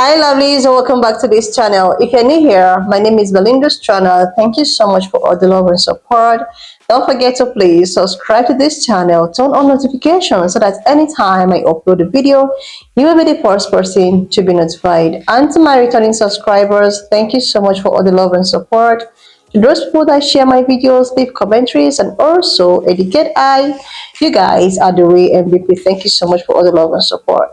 Hi lovelies and welcome back to this channel. If you're new here, my name is Belinda's channel. Thank you so much for all the love and support. Don't forget to please subscribe to this channel, turn on notifications so that anytime I upload a video, you will be the first person to be notified. And to my returning subscribers, thank you so much for all the love and support. To those people that share my videos, leave commentaries, and also educate you guys are the real MVP. Thank you so much for all the love and support.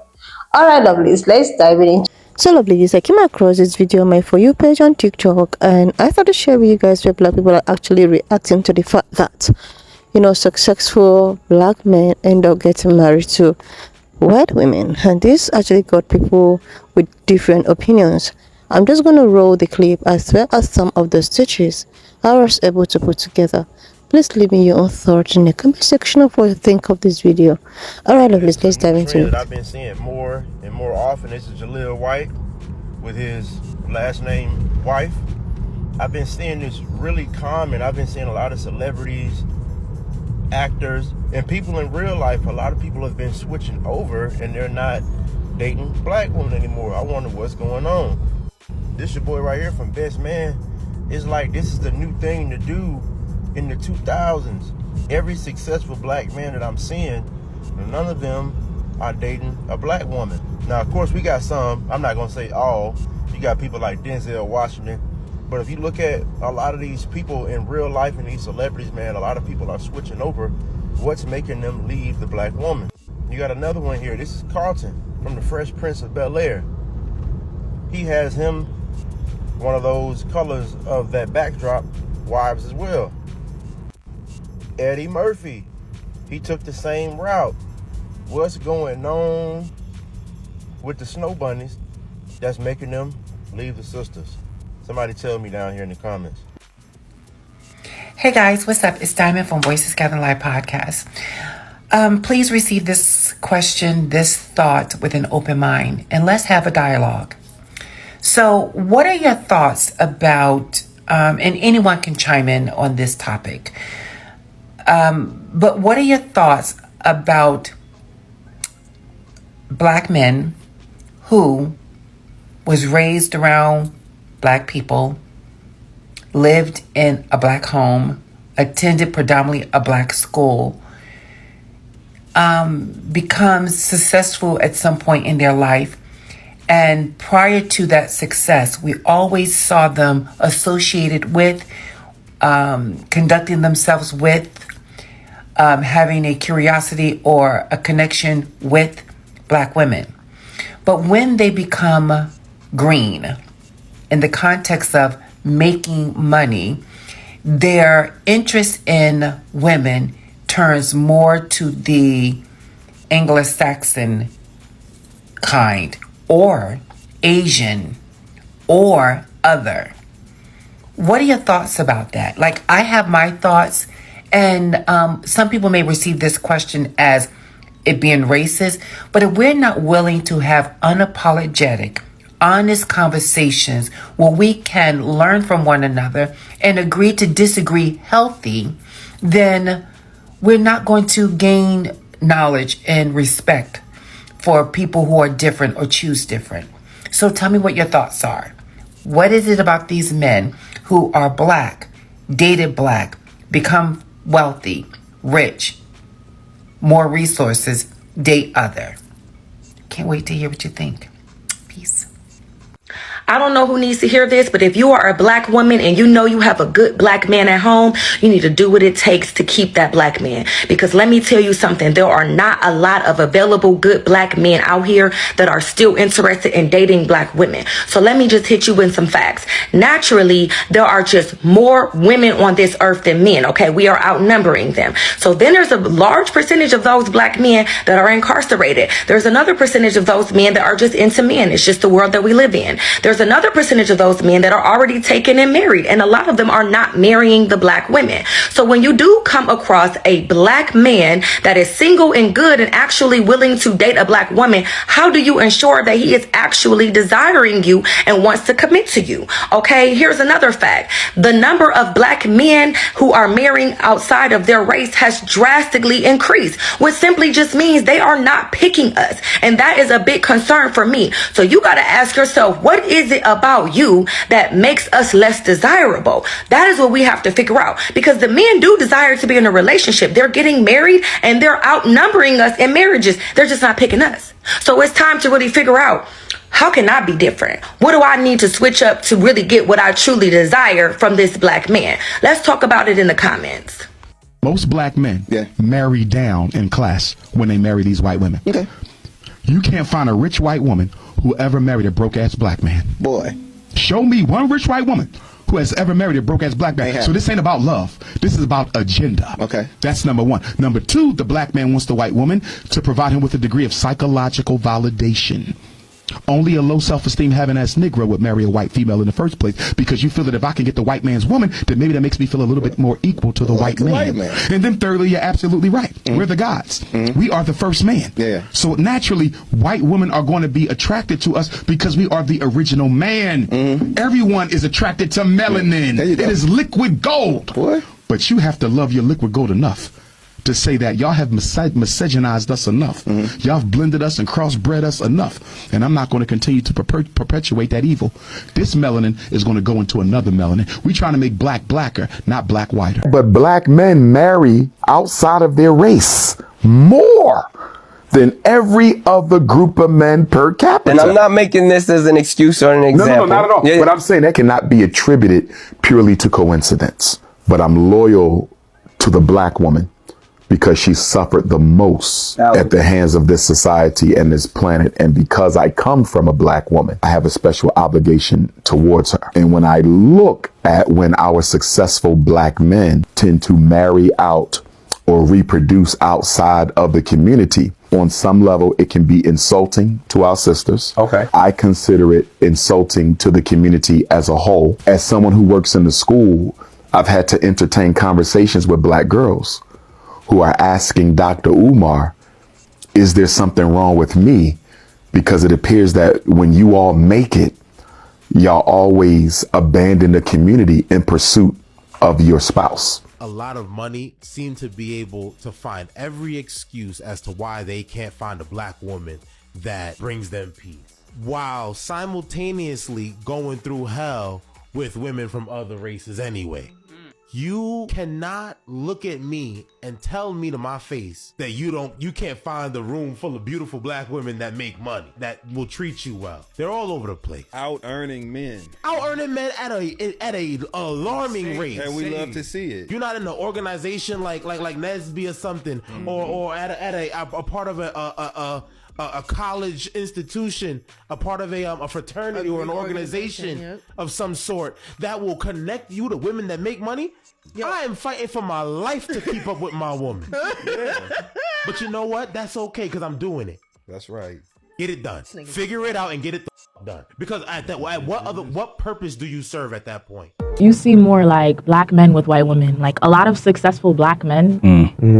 Alright lovelies, let's dive in. So lovely, I came across this video on my For You page on TikTok, and I thought to share with you guys where black people are actually reacting to the fact that, successful black men end up getting married to white women. And this actually got people with different opinions. I'm just going to roll the clip as well as some of the stitches I was able to put together. Please leave me your own thoughts in the comment section of what you think of this video. Alright, let's dive into it. I've been seeing more and more often. This is Jaleel White with his last name wife. I've been seeing this really common. I've been seeing a lot of celebrities, actors, and people in real life. A lot of people have been switching over and they're not dating black women anymore. I wonder what's going on. This your boy right here from Best Man. It's like this is the new thing to do in the 2000s. Every successful black man that I'm seeing, none of them are dating a black woman. Now, of course, we got some. I'm not going to say all. You got people like Denzel Washington. But if you look at a lot of these people in real life and these celebrities, man, a lot of people are switching over. What's making them leave the black woman? You got another one here. This is Carlton from the Fresh Prince of Bel-Air. He has him, one of those colors of that backdrop, wives as well. Eddie Murphy, he took the same route. What's going on with the snow bunnies that's making them leave the sisters? Somebody tell me down here in the comments. Hey guys, what's up? It's Diamond from Voices Gathering Live podcast. Please receive this question, this thought with an open mind, and let's have a dialogue. So what are your thoughts about, and anyone can chime in on this topic, but what are your thoughts about black men who was raised around black people, lived in a black home, attended predominantly a black school, becomes successful at some point in their life, and prior to that success, we always saw them associated with, conducting themselves with, having a curiosity or a connection with black women. But when they become green in the context of making money, their interest in women turns more to the Anglo-Saxon kind or Asian or other. What are your thoughts about that? Like, I have my thoughts, and some people may receive this question as it being racist, but if we're not willing to have unapologetic, honest conversations where we can learn from one another and agree to disagree healthy, then we're not going to gain knowledge and respect for people who are different or choose different. So tell me what your thoughts are. What is it about these men who are black, dated black, become wealthy, rich, more resources, date other? Can't wait to hear what you think. Peace. I don't know who needs to hear this, but if you are a black woman and you know you have a good black man at home, you need to do what it takes to keep that black man. Because let me tell you something, there are not a lot of available good black men out here that are still interested in dating black women. So let me just hit you with some facts. Naturally, there are just more women on this earth than men, okay? We are outnumbering them. So then there's a large percentage of those black men that are incarcerated. There's another percentage of those men that are just into men. It's just the world that we live in. There's there's another percentage of those men that are already taken and married, and a lot of them are not marrying the black women. So when you do come across a black man that is single and good and actually willing to date a black woman, how do you ensure that he is actually desiring you and wants to commit to you? Okay, here's another fact. The number of black men who are marrying outside of their race has drastically increased, which simply just means they are not picking us. And that is a big concern for me. So you got to ask yourself, what is it about you that makes us less desirable? That is what we have to figure out, because the men do desire to be in a relationship. They're getting married and they're outnumbering us in marriages. They're just not picking us. So it's time to really figure out, how can I be different? What do I need to switch up to really get what I truly desire from this black man? Let's talk about it in the comments. Most black men marry down in class when they marry these white women. Okay. You can't find a rich white woman who ever married a broke-ass black man. Boy. Show me one rich white woman who has ever married a broke-ass black man. So this ain't about love. This is about agenda. Okay. That's number one. Number two, the black man wants the white woman to provide him with a degree of psychological validation. Only a low self-esteem having ass Negro would marry a white female in the first place, because you feel that if I can get the white man's woman, then maybe that makes me feel a little bit more equal to the white man. And then thirdly, you're absolutely right. We're the gods. We are the first man. So naturally, white women are going to be attracted to us because we are the original man. Everyone is attracted to melanin. It is liquid gold. But you have to love your liquid gold enough to say that y'all have misogynized us enough. Y'all have blended us and crossbred us enough. And I'm not going to continue to perpetuate that evil. This melanin is going to go into another melanin. We trying to make black blacker, not black whiter. But black men marry outside of their race more than every other group of men per capita. And I'm not making this as an excuse or an example. No, not at all. But I'm saying that cannot be attributed purely to coincidence. But I'm loyal to the black woman because she suffered the most at the hands of this society and this planet. And because I come from a black woman, I have a special obligation towards her. And when I look at when our successful black men tend to marry out or reproduce outside of the community, on some level, it can be insulting to our sisters. Okay. I consider it insulting to the community as a whole. As someone who works in the school, I've had to entertain conversations with black girls who are asking Dr. Umar, is there something wrong with me? Because it appears that when you all make it, y'all always abandon the community in pursuit of your spouse. A lot of money seem to be able to find every excuse as to why they can't find a black woman that brings them peace, while simultaneously going through hell with women from other races anyway. You cannot look at me and tell me to my face that you can't find the room full of beautiful black women that make money, that will treat you well. They're all over the place. Out earning men at a alarming rate. And we love to see it. You're not in an organization like Nesby or something, or at a part of a college institution, a part of a fraternity or an organization of some sort that will connect you to women that make money. I am fighting for my life to keep up with my woman. But you know what? That's okay, because I'm doing it. That's right. Get it done. Figure it out and get it done. Because at what purpose do you serve at that point? You see more like black men with white women. Like a lot of successful black men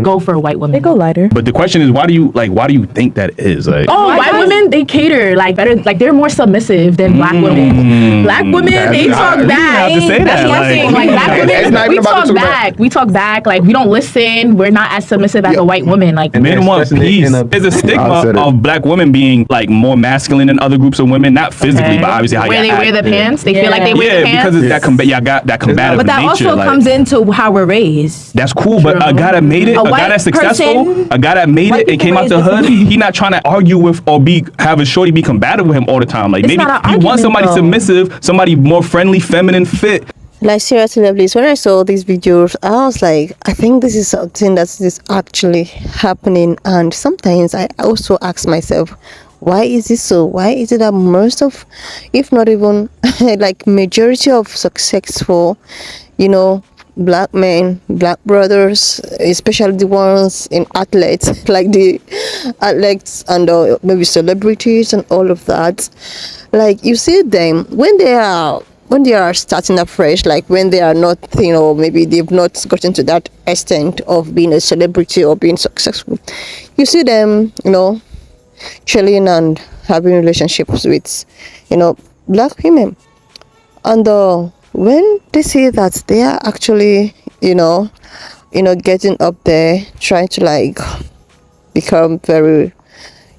go for white women. They go lighter. But the question is, why do you think that is? Like, white women, they cater like better. Like they're more submissive than black women. Black women, they talk back. That's one thing. Like black women, we talk back. We talk back. Like we don't listen. We're not as submissive as a white woman. Like men want peace. There's a stigma of black women being like more masculine than other groups of women, not physically, but obviously how where they wear the pants. They feel like they wear the pants. Because it's that combative but that nature, also comes into how we're raised. That's cool, but a guy that made it, a guy that's successful, a guy that made it and came out the hood, he not trying to argue with or have a shorty be combative with him all the time. Like maybe he wants somebody submissive, somebody more friendly, feminine, fit. Like seriously, please, when I saw these videos, I was like, I think this is something that's actually happening. And sometimes I also ask myself, why is this so? Why is it that most of, if not even like majority of successful, black men, black brothers, especially the ones in athletes, like the athletes and maybe celebrities and all of that. Like you see them when they are starting afresh, like when they are not, maybe they've not gotten to that extent of being a celebrity or being successful. You see them, chilling and having relationships with, black women. And when they see that they are actually, getting up there, trying to like become very,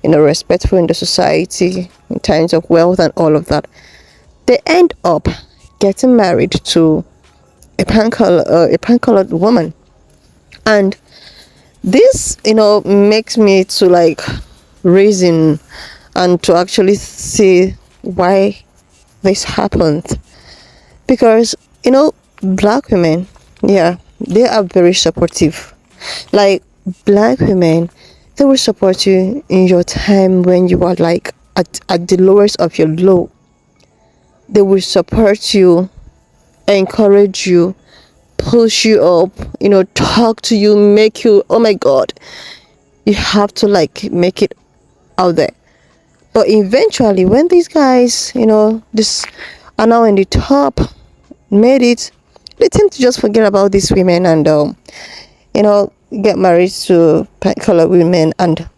respectful in the society in terms of wealth and all of that, they end up getting married to a pan-colored woman. And this, makes me to like reason and to actually see why this happened. Because, black women, yeah, they are very supportive. Like, black women, they will support you in your time when you are like at the lowest of your low. They will support you, encourage you, push you up, talk to you, make you, oh my God, you have to like make it out there. But eventually, when these guys, this are now in the top, made it, they tend to just forget about these women and, get married to colored women. And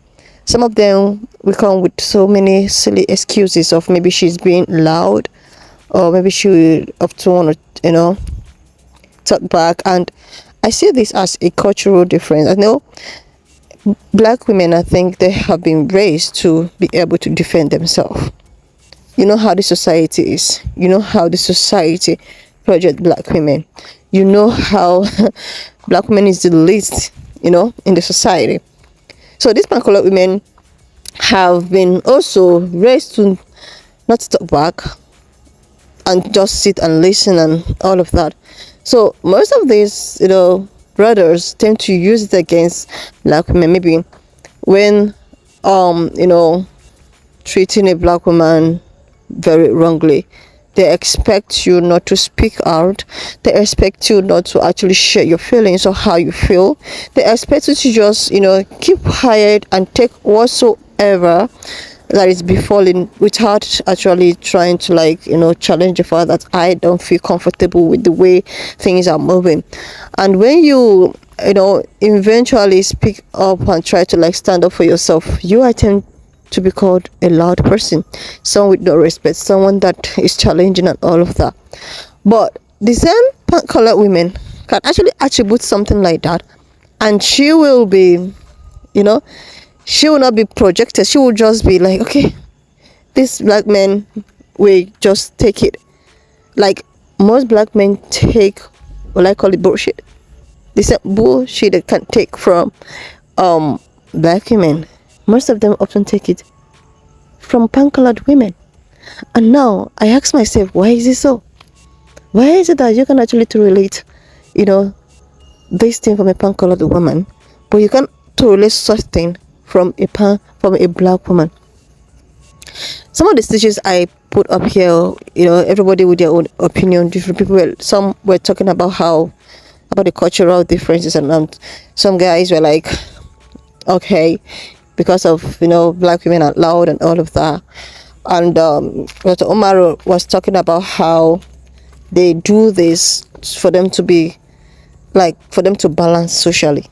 some of them will come with so many silly excuses of maybe she's being loud, or maybe she will often want to, talk back. And I see this as a cultural difference. I know black women, I think they have been raised to be able to defend themselves. You know how the society is. You know how the society project black women. You know how black women is the least, in the society. So these colored women have been also raised to not talk back and just sit and listen and all of that. So most of these, brothers tend to use it against black women. Maybe when, treating a black woman very wrongly, they expect you not to speak out. They expect you not to actually share your feelings or how you feel. They expect you to just, keep quiet and take whatsoever that is befalling without actually trying to challenge the fact that I don't feel comfortable with the way things are moving. And when you eventually speak up and try to stand up for yourself, you attempt to be called a loud person, someone with no respect, someone that is challenging and all of that. But the same colored women can actually attribute something like that, and she will be, she will not be projected. She will just be like, okay, this black man will just take it. Like most black men take what I call it bullshit. The same bullshit they can take from black women. Most of them often take it from pan-colored women. And now I ask myself, why is it so? Why is it that you can actually relate, this thing from a pan-colored woman, but you can't relate such thing from a black woman? Some of the stitches I put up here, everybody with their own opinion. Different people. Some were talking about the cultural differences, and some guys were like, okay, because of black women are loud and all of that. And Dr. Omar was talking about how they do this for them to be for them to balance socially,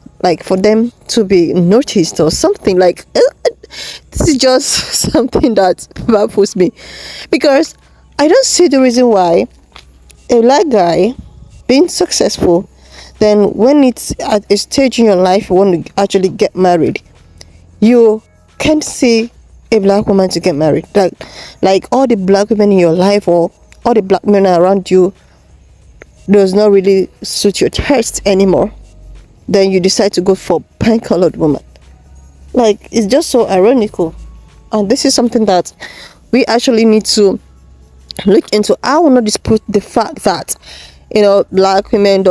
for them to be noticed or something. This is just something that baffles me, because I don't see the reason why a black guy being successful, then when it's at a stage in your life you want to actually get married, you can't see a black woman to get married. Like all the black women in your life or all the black men around you does not really suit your taste anymore. Then you decide to go for pan-colored woman. It's just so ironical. And this is something that we actually need to look into. I will not dispute the fact that, black women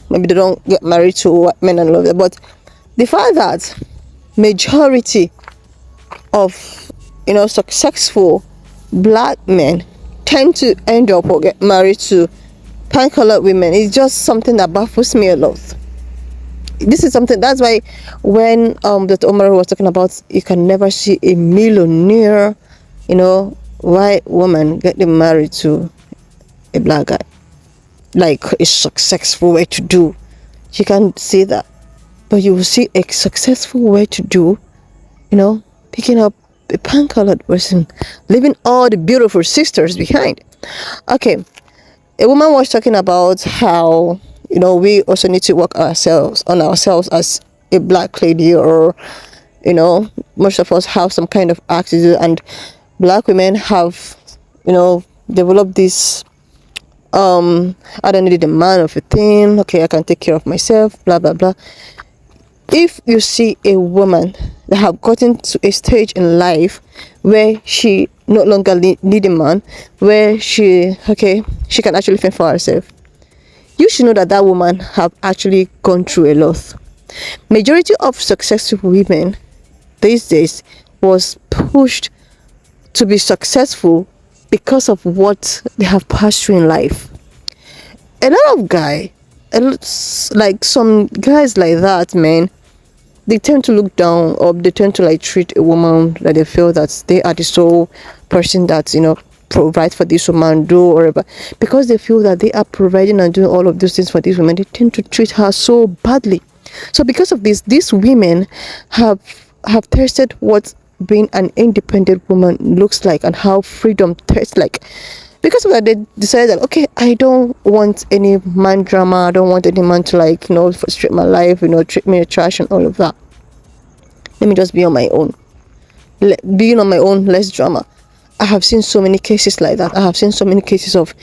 maybe they don't get married to white men and all of that. But the fact that majority of successful black men tend to end up or get married to pan-colored women is just something that baffles me a lot. This is something, that's why when Dr. Omar was talking about you can never see a millionaire, white woman getting married to a black guy, like a successful way to do. You can't see that, but you will see a successful way to do, picking up a pan-colored person, leaving all the beautiful sisters behind. Okay, a woman was talking about how we also need to work on ourselves as a black lady, or most of us have some kind of attitude, and black women have developed this I don't need a man of a thing, okay, I can take care of myself, blah blah blah. If you see a woman that have gotten to a stage in life where she no longer need a man, where she can actually fend for herself, you should know that that woman have actually gone through a lot. Majority of successful women these days was pushed to be successful because of what they have passed through in life. A lot of like some guys like that, man, they tend to look down, or they tend to like treat a woman that they feel that they are the sole person that provide for this woman, do or whatever, because they feel that they are providing and doing all of those things for this woman. They tend to treat her so badly. So because of this, these women have tested what being an independent woman looks like and how freedom tastes like. Because of that, they decided that, okay, I don't want any man drama, I don't want any man to frustrate my life, treat me trash and all of that. Let me just be on my own. Being on my own, less drama. I have seen so many cases like that. I have seen so many cases of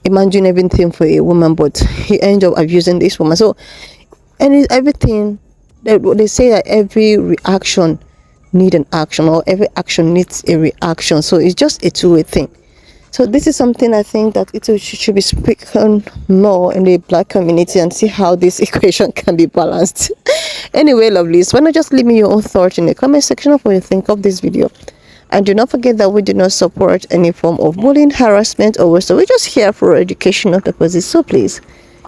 a man doing everything for a woman, but he ends up abusing this woman. So, and everything, they say that every reaction needs an action, or every action needs a reaction. So it's just a two-way thing. So this is something I think that it should be spoken more in the black community, and see how this equation can be balanced. Anyway, lovelies, why not just leave me your own thoughts in the comment section of what you think of this video. And do not forget that we do not support any form of bullying, harassment, or so we're just here for educational purposes. So please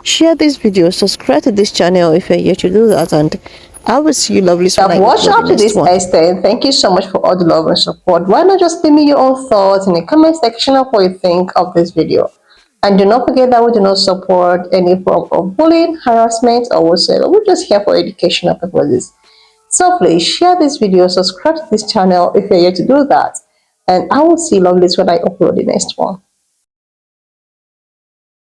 share this video, subscribe to this channel if you're yet to do that, and I will see you lovely. I've watched up to this extent. Thank you so much for all the love and support. Why not just leave me your own thoughts in the comment section of what you think of this video. And do not forget that we do not support any form of bullying, harassment, or whatsoever. We're just here for educational purposes. So please share this video, subscribe to this channel if you're yet to do that. And I will see you lovelies when I upload the next one.